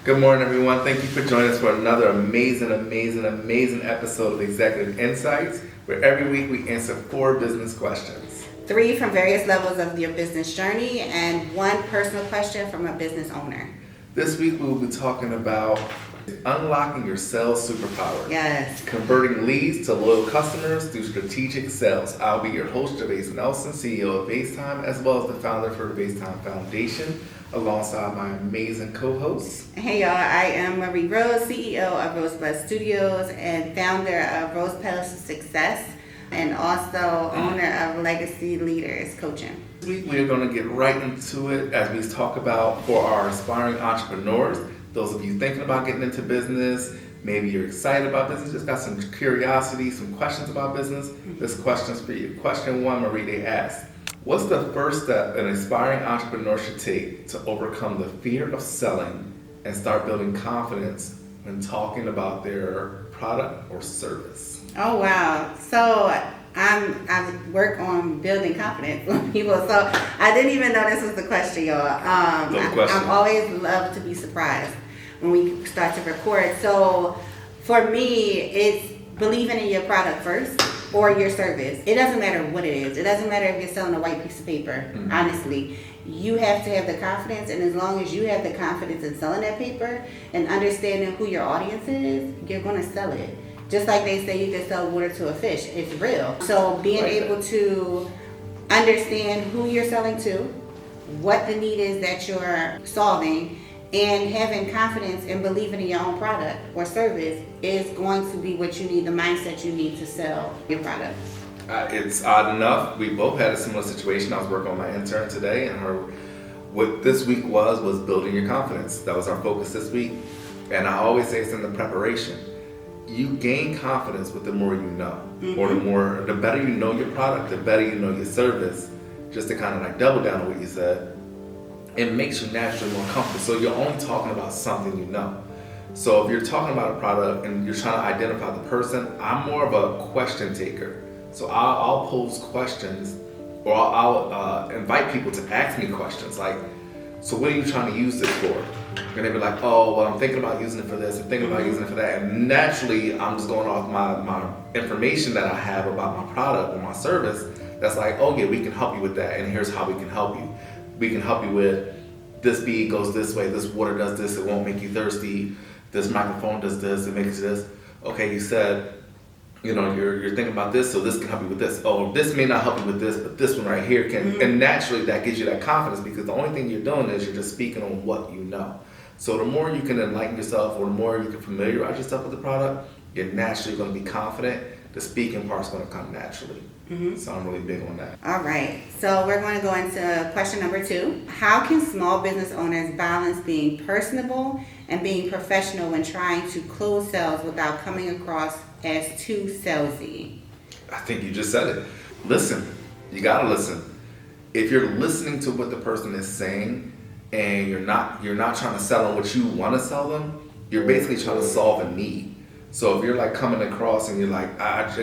Good morning, everyone. Thank you for joining us for another amazing episode of Executive Insights, where every week we answer 4 business questions. 3 from various levels of your business journey, and 1 personal question from a business owner. This week we will be talking about unlocking your sales superpower. Yes. Converting leads to loyal customers through strategic sales. I'll be your host, Gervais Nelson, CEO of FaceTime, as well as the founder for the FaceTime Foundation, alongside my amazing co-hosts. Hey y'all, I am Marie Rose, CEO of Rosebud Studios and founder of Rose Petals of Success, and also owner of Legacy Leaders Coaching. This week we are going to get right into it as we talk about for our aspiring entrepreneurs, those of you thinking about getting into business, maybe you're excited about business, just got some curiosity, some questions about business. This question's for you. Question 1, Marie, they asked, what's the first step an aspiring entrepreneur should take to overcome the fear of selling and start building confidence when talking about their product or service? Oh wow! So I work on building confidence with people. So I didn't even know this was the question, y'all. I'm always love to be surprised when we start to record. So for me, it's believing in your product first or your service. It doesn't matter what it is. It doesn't matter if you're selling a white piece of paper. Honestly, you have to have the confidence, and as long as you have the confidence in selling that paper and understanding who your audience is, you're going to sell it. Just like they say you can sell water to a fish. It's real. So being able to understand who you're selling to, what the need is that you're solving, and having confidence and believing in your own product or service is going to be what you need, the mindset you need to sell your product. It's odd enough, we both had a similar situation. I was working on my intern today, and what this week was building your confidence. That was our focus this week. And I always say it's in the preparation. You gain confidence with the more you know, or the better you know your product, the better you know your service. Just to kind of like double down on what you said, it makes you naturally more comfortable. So you're only talking about something you know. So if you're talking about a product and you're trying to identify the person, I'm more of a question taker. So I'll pose questions, or I'll invite people to ask me questions like, so what are you trying to use this for? And they'll be like, oh, well, I'm thinking about using it for this, I'm thinking about using it for that. And naturally, I'm just going off my information that I have about my product or my service. That's like, oh yeah, we can help you with that, and here's how we can help you. We can help you with this bead goes this way, this water does this, it won't make you thirsty, this microphone does this, it makes this. Okay, you said, you're thinking about this, so this can help you with this. Oh, this may not help you with this, but this one right here can. And naturally that gives you that confidence, because the only thing you're doing is you're just speaking on what you know. So the more you can enlighten yourself, or the more you can familiarize yourself with the product, you're naturally going to be confident. The speaking part's going to come naturally. So I'm really big on that. All right. So we're going to go into question number 2. How can small business owners balance being personable and being professional when trying to close sales without coming across as too salesy? I think you just said it. Listen. You got to listen. If you're listening to what the person is saying and you're not trying to sell them what you want to sell them, you're basically trying to solve a need. So if you're like coming across and you're like, I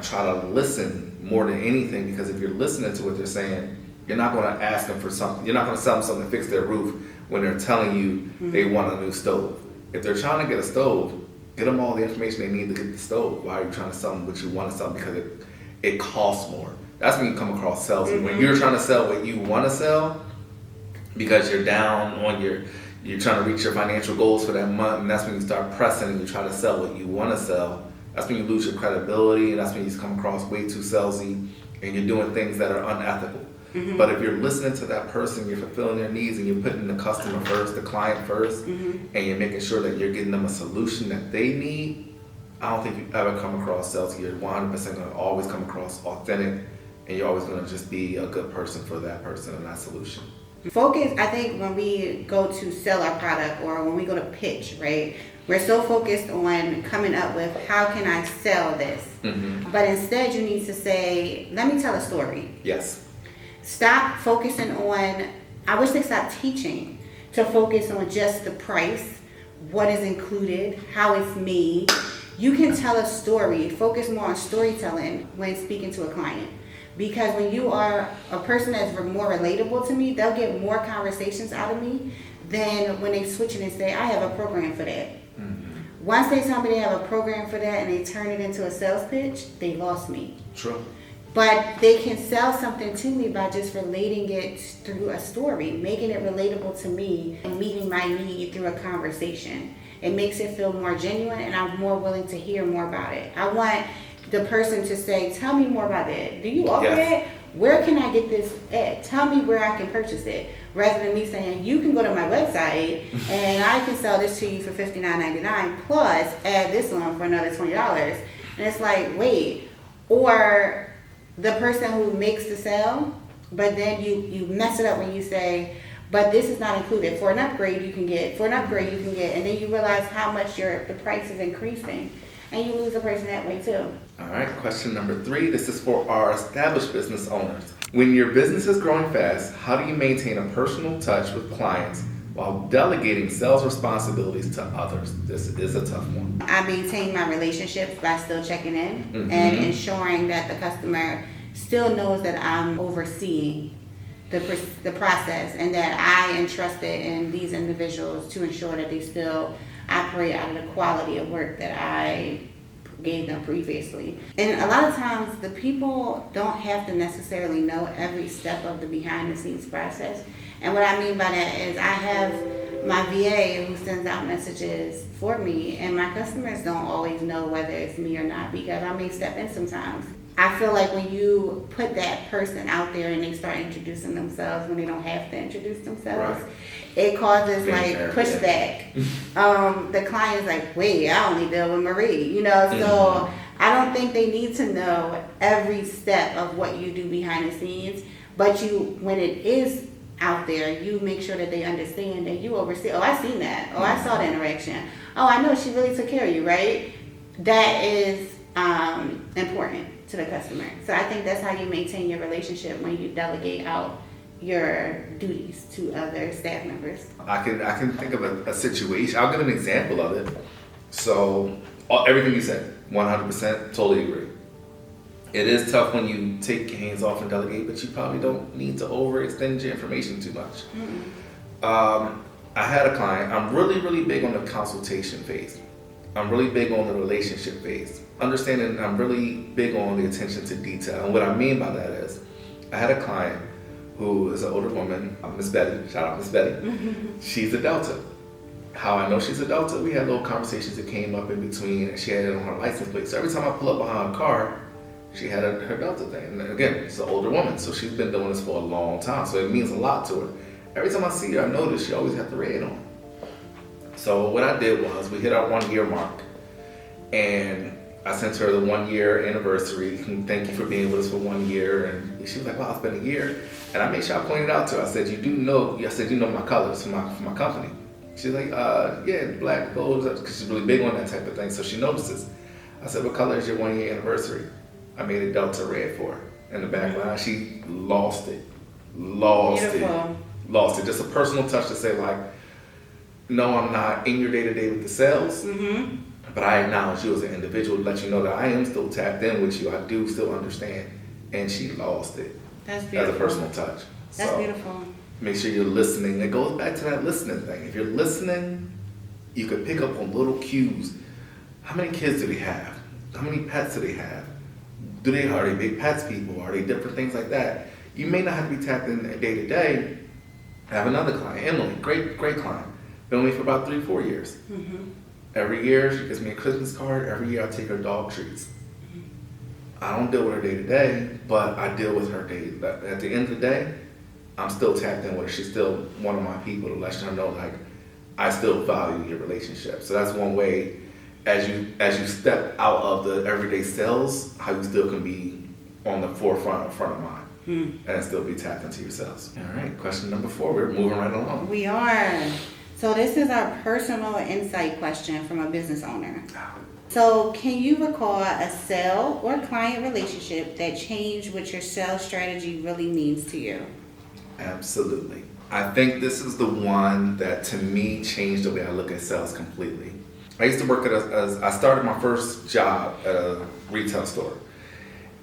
try to listen more than anything, because if you're listening to what they're saying, you're not going to ask them for something. You're not going to sell them something to fix their roof when they're telling you they want a new stove. If they're trying to get a stove, get them all the information they need to get the stove. Why are you trying to sell them what you want to sell? Because it costs more. That's when you come across salesy. When you're trying to sell what you want to sell, because you're down on you're trying to reach your financial goals for that month, and that's when you start pressing and you try to sell what you want to sell. That's when you lose your credibility, and that's when you come across way too salesy, and you're doing things that are unethical. But if you're listening to that person, you're fulfilling their needs, and you're putting the customer first, the client first, and you're making sure that you're getting them a solution that they need, I don't think you ever come across salesy. You're 100% going to always come across authentic, and you're always going to just be a good person for that person and that solution. Focus, I think when we go to sell our product or when we go to pitch, right? We're so focused on coming up with how can I sell this? But instead you need to say, let me tell a story. Yes. Stop focusing on, I wish they stopped teaching to focus on just the price, what is included, how it's made. You can tell a story, focus more on storytelling when speaking to a client. Because when you are a person that's more relatable to me, they'll get more conversations out of me then when they switch it and say, I have a program for that. Mm-hmm. Once they tell me they have a program for that and they turn it into a sales pitch, they lost me. True. But they can sell something to me by just relating it through a story, making it relatable to me and meeting my need through a conversation. It makes it feel more genuine, and I'm more willing to hear more about it. I want the person to say, tell me more about that. Do you offer that? Where can I get this at? Tell me where I can purchase it. Rather than me saying, you can go to my website and I can sell this to you for $59.99 plus add this on for another $20. And it's like, wait. Or the person who makes the sale, but then you mess it up when you say, but this is not included. For an upgrade you can get, and then you realize how much the price is increasing. And you lose a person that way too. All right, question number 3. This is for our established business owners. When your business is growing fast, how do you maintain a personal touch with clients while delegating sales responsibilities to others? This is a tough one. I maintain my relationships by still checking in and ensuring that the customer still knows that I'm overseeing the process and that I entrusted in these individuals to ensure that they still operate out of the quality of work that I gave them previously. And a lot of times the people don't have to necessarily know every step of the behind the scenes process. And what I mean by that is I have my VA who sends out messages for me, and my customers don't always know whether it's me or not because I may step in sometimes. I feel like when you put that person out there and they start introducing themselves when they don't have to introduce themselves, right, it causes pushback. The client's like, wait, I only deal with Marie, so I don't think they need to know every step of what you do behind the scenes, but when it is out there, you make sure that they understand that you oversee, oh, I seen that, oh, I saw the interaction, oh, I know she really took care of you, right? That is important to the customer. So I think that's how you maintain your relationship when you delegate out your duties to other staff members. I can think of a situation. I'll give an example of it. So everything you said, 100%, totally agree. It is tough when you take your hands off and delegate, but you probably don't need to overextend your information too much. I had a client. I'm really, really big on the consultation phase. I'm really big on the relationship phase. Understanding I'm really big on the attention to detail. And what I mean by that is, I had a client who is an older woman, Miss Betty, shout out Miss Betty. She's a Delta. How I know she's a Delta, we had little conversations that came up in between, and she had it on her license plate. So every time I pull up behind a car, she had her Delta thing. And again, she's an older woman, so she's been doing this for a long time, so it means a lot to her. Every time I see her, I notice she always has the red on. So what I did was, we hit our 1 year mark, and I sent her the 1 year anniversary. Thank you for being with us for 1 year. And she was like, wow, it's been a year. And I made sure I pointed out to her. I said, you know my colors for my company. She's like, yeah, black, gold, because she's really big on that type of thing. So she notices. I said, what color is your 1 year anniversary? I made a Delta red for her. In the background, she lost it. Lost it. Just a personal touch to say, like, no, I'm not in your day-to-day with the sales. But I acknowledge you as an individual to let you know that I am still tapped in with you. I do still understand. And she lost it. That's beautiful. As a personal touch. That's beautiful. Make sure you're listening. It goes back to that listening thing. If you're listening, you can pick up on little cues. How many kids do they have? How many pets do they have? Are they big pets people? Are they different things like that? You may not have to be tapped in day to day. I have another client, Emily, great client. Been with me for about 3-4 years. Every year she gives me a Christmas card. Every year I take her dog treats. I don't deal with her day to day, but I deal with her day. At the end of the day, I'm still tapped in with her. She's still one of my people to let her know, like, I still value your relationship. So that's one way, as you step out of the everyday sales, how you still can be on the front of mind and still be tapped into your sales. All right, question number 4. We're moving right along. We are. So this is our personal insight question from a business owner. So can you recall a sale or client relationship that changed what your sales strategy really means to you? Absolutely. I think this is the one that to me changed the way I look at sales completely. I used to work I started my first job at a retail store,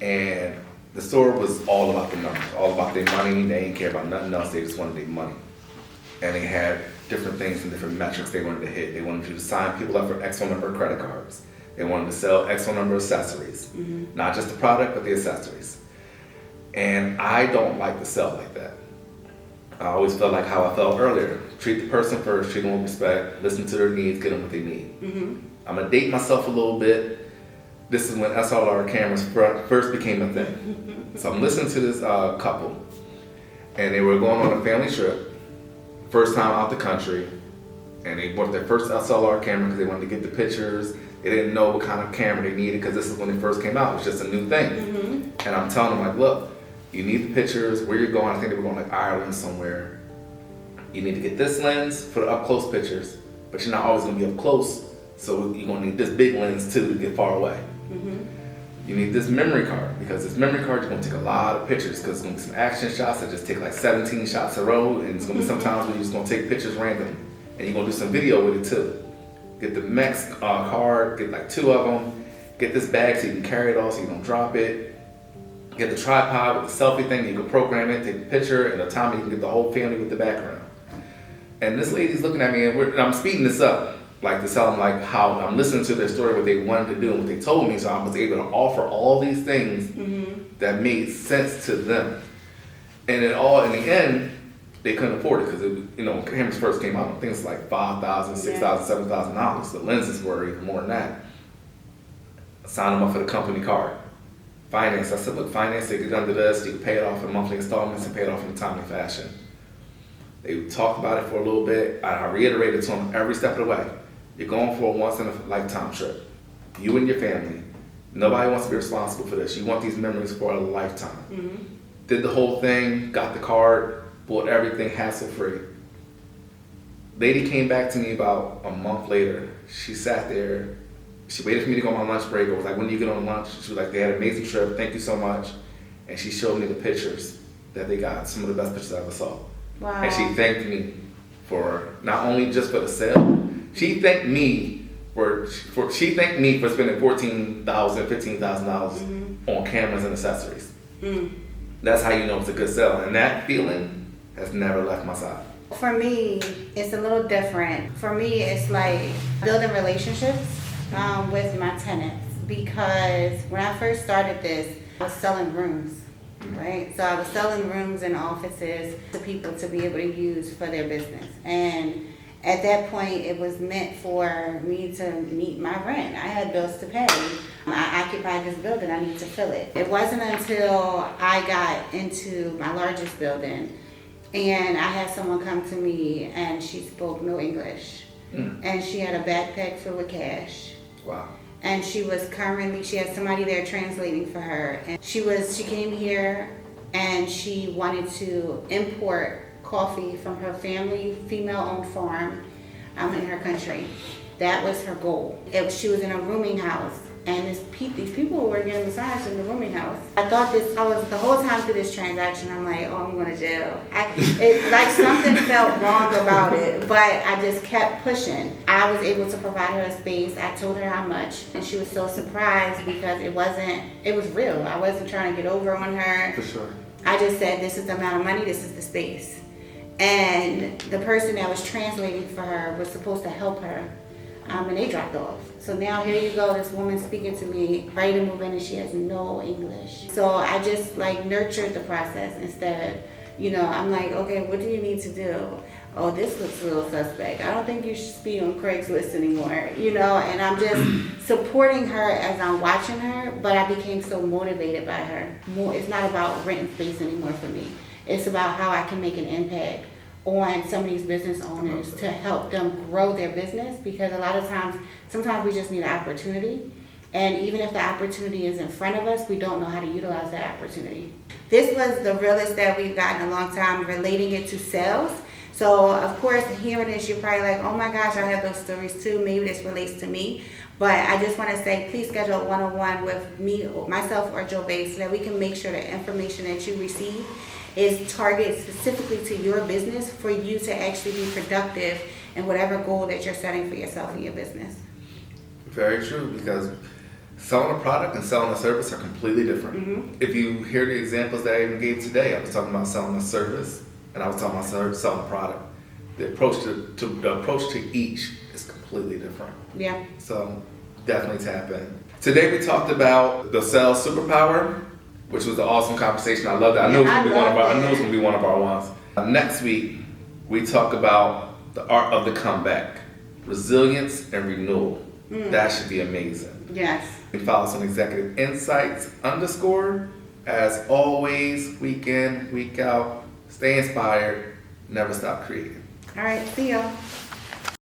and the store was all about the numbers, all about their money. They didn't care about nothing else. They just wanted their money. And they had different things and different metrics they wanted to hit. They wanted you to sign people up for X number of credit cards. They wanted to sell X number of accessories. Not just the product, but the accessories. And I don't like to sell like that. I always felt like how I felt earlier. Treat the person first, treat them with respect, listen to their needs, get them what they need. I'm going to date myself a little bit. This is when SLR cameras first became a thing. So I'm listening to this couple, and they were going on a family trip, first time out the country, and they bought their first SLR camera because they wanted to get the pictures. They didn't know what kind of camera they needed because this is when they first came out. It was just a new thing. And I'm telling them, like, look, you need the pictures, where you're going. I think they were going like Ireland somewhere. You need to get this lens for the up close pictures, but you're not always going to be up close, so you're going to need this big lens too to get far away. You need this memory card, because this memory card, you're going to take a lot of pictures, because it's going to be some action shots that just take like 17 shots a row, and it's going to be sometimes where you're just going to take pictures random, and you're going to do some video with it too. Get the Mex card, get like 2 of them, get this bag so you can carry it all so you don't drop it. Get the tripod with the selfie thing, you can program it, take the picture, and the time you can get the whole family with the background. And this lady's looking at me, and I'm speeding this up, like to tell them like how I'm listening to their story, what they wanted to do, and what they told me, so I was able to offer all these things that made sense to them. And it all, in the end, they couldn't afford it, because when cameras first came out, I think it's like $5,000, $6,000, $7,000. The lenses were even more than that. I signed them up for the company card. Finance. I said, look, finance, they get under this, you can pay it off in monthly installments and pay it off in a timely fashion. They talked about it for a little bit. I reiterated to them every step of the way. You're going for a once in a lifetime trip. You and your family. Nobody wants to be responsible for this. You want these memories for a lifetime. Did the whole thing, got the card, bought everything hassle free. Lady came back to me about a month later. She sat there. She waited for me to go on my lunch break. I was like, when do you get on lunch? She was like, they had an amazing trip. Thank you so much. And she showed me the pictures that they got, some of the best pictures I ever saw. Wow. And she thanked me for not only just for the sale, she thanked me for spending $14,000, $15,000 on cameras and accessories. That's how you know it's a good sale. And that feeling has never left my side. For me, it's a little different. For me, it's like building relationships with my tenants, because when I first started this, I was selling rooms, right? So I was selling rooms and offices to people to be able to use for their business. And at that point, it was meant for me to meet my rent. I had bills to pay. I occupied this building. I need to fill it. It wasn't until I got into my largest building and I had someone come to me and she spoke no English. And she had a backpack filled with cash. Wow. And she had somebody there translating for her. And she came here and she wanted to import coffee from her family, female-owned farm in her country. That was her goal. She was in a rooming house, and these people were getting massaged in the rooming house. I thought the whole time through this transaction, I'm like, oh, I'm going to jail. It's like something felt wrong about it, but I just kept pushing. I was able to provide her a space. I told her how much, and she was so surprised because it was real. I wasn't trying to get over on her. For sure. I just said, this is the amount of money, this is the space. And the person that was translating for her was supposed to help her, and they dropped off. So now here you go, this woman speaking to me, ready to move in, and she has no English. So I just nurtured the process instead. I'm like, okay, what do you need to do? Oh, this looks a little suspect. I don't think you should be on Craigslist anymore, and I'm just supporting her as I'm watching her, but I became so motivated by her. It's not about renting space anymore for me. It's about how I can make an impact on some of these business owners to help them grow their business, because a lot of times, sometimes we just need an opportunity. And even if the opportunity is in front of us, we don't know how to utilize that opportunity. This was the realest that we've gotten in a long time, relating it to sales. So of course, hearing this, you're probably like, oh my gosh, I have those stories too. Maybe this relates to me. But I just want to say, please schedule a one-on-one with me, myself, or Joe Bay, so that we can make sure the information that you receive is targeted specifically to your business, for you to actually be productive in whatever goal that you're setting for yourself in your business. Very true, because selling a product and selling a service are completely different. If you hear the examples that I even gave today, I was talking about selling a service and I was talking about selling a product. the approach to each is completely different. Yeah. So definitely tap in. Today we talked about the sales superpower, which was an awesome conversation. I love that. I know it's gonna be one of our ones. Next week we talk about the art of the comeback, resilience and renewal. That should be amazing. Yes. You can follow us on Executive Insights _ As always, week in, week out, stay inspired, never stop creating. All right. See y'all.